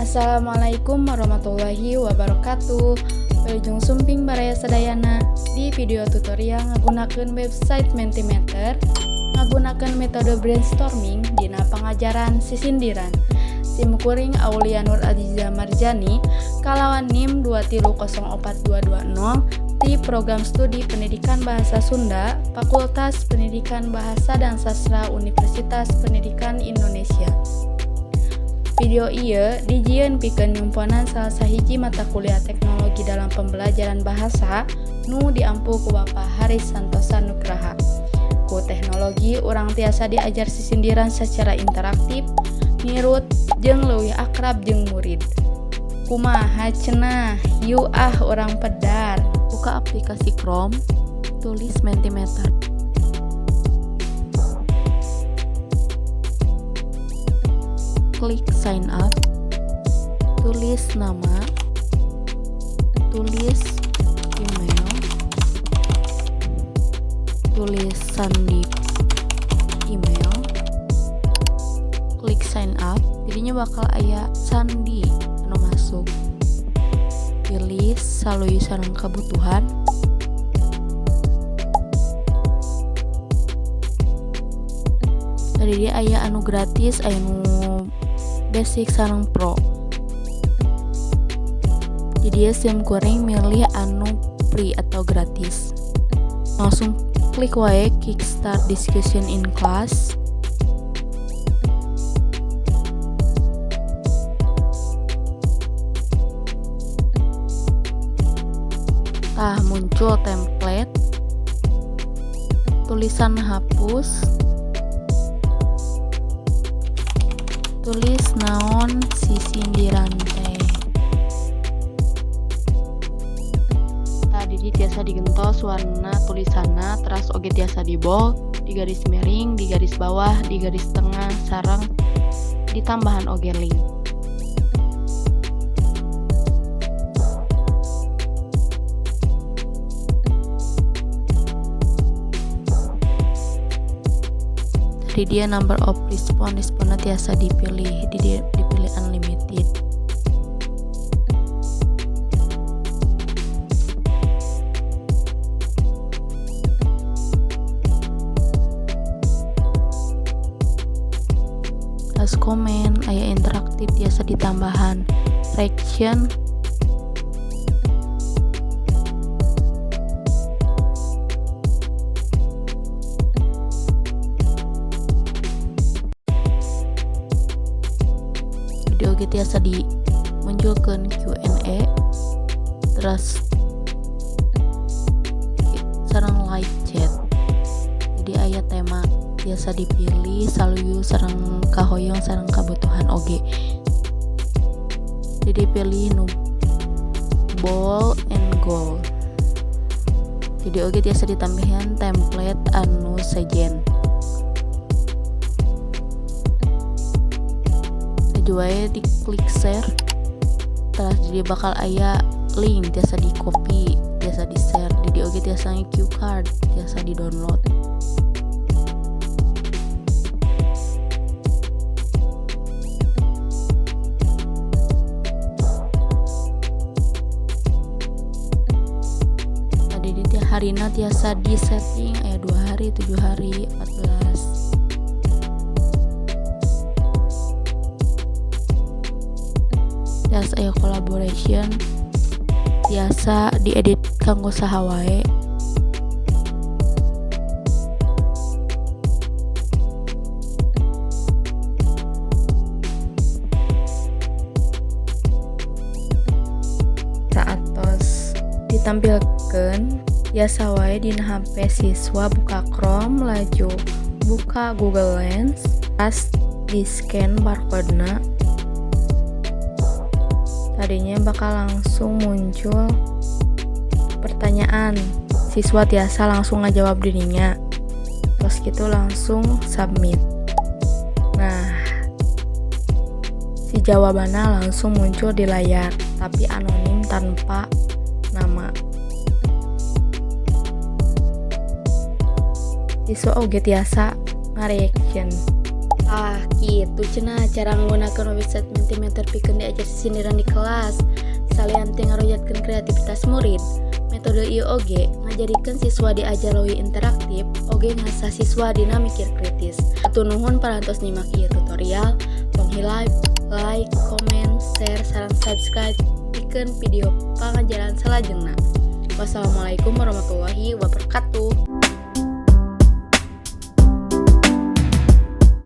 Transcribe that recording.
Assalamualaikum warahmatullahi wabarakatuh. Wilujeng sumping baraya sadayana. Di video tutorial ngagunakeun website Mentimeter, ngagunakeun metode brainstorming dina pangajaran sisindiran. Simkuring Aulia Nur Aziza Marjani kalawan NIM 2304220 di Program Studi Pendidikan Bahasa Sunda, Fakultas Pendidikan Bahasa dan Sastra Universitas Pendidikan Indonesia. Video ieu dijieun pikeun nyumponan salah sahiji mata kuliah teknologi dalam pembelajaran bahasa nu diampu ku Bapak Haris Santosa Nugraha. Ku teknologi urang tiasa diajar sisindiran secara interaktif, nirut, jeung leuwih akrab jeung murid. Kumaha cenah? Yu urang pedar. Buka aplikasi Chrome, tulis Mentimeter. Klik sign up, tulis nama, tulis email, tulis sandi email, klik sign up, jadinya bakal aya sandi anu masuk. Pilih salui sareng kebutuhan. Tadi dia aya anu gratis, aya anu basic sareng pro. Jadi sim kuring milih anu free atau gratis. Langsung klik wae kickstart discussion in class. Tah muncul template, tulisan hapus, tulis naon sisindiran teh. Tadi tiasa digentos warna tulisanna, teras oge tiasa di bold, di garis miring, di garis bawah, di garis tengah, sareng di tambahan oge link. Di dia number of response tiasa dipilih, dipilih unlimited. As komen aya interaktif tiasa ditambahan, reaction video gitu tiasa dimunculkan Q&A, terus sareng live chat. Jadi aya tema tiasa dipilih, saluyu sareng kahoyong sareng kabutuhan oge. Jadi pilih nu bold and gold. Jadi oge tiasa ditambahan template anu sejen. Juae di klik share, terus jadi bakal aya link tiasa di copy, tiasa di share, jadi oge tiasa Q card, tiasa di download. Tadi di harina tiasa di setting aya 2 hari, 7 hari, 14. Tiasa aya collaboration, tiasa diedit kanggo saha wae. Saatos ditampilkeun tiasa wae dina HP siswa buka Chrome, laju buka Google Lens, pas di scan barcode-na. Tadinya bakal langsung muncul pertanyaan, siswa tiasa langsung ngajawab dirinya, terus gitu langsung submit. Nah, si jawabannya langsung muncul di layar, tapi anonim tanpa nama. Siswa oge tiasa nge-reaction. Gitu cenah cara menggunakan website Mentimeter pikeun diajar sindiran di kelas. Salian teu ngarojatkeun kreativitas murid. Metode ieu oge ngajadikeun siswa diajar leuwih interaktif, oge ngasah siswa dina mikir kritis. Atuh nuhun parantos nyimak ieu tutorial. Tong like, comment, share, sareng subscribe pikeun video pangajaran salajengna. Wassalamualaikum warahmatullahi wabarakatuh.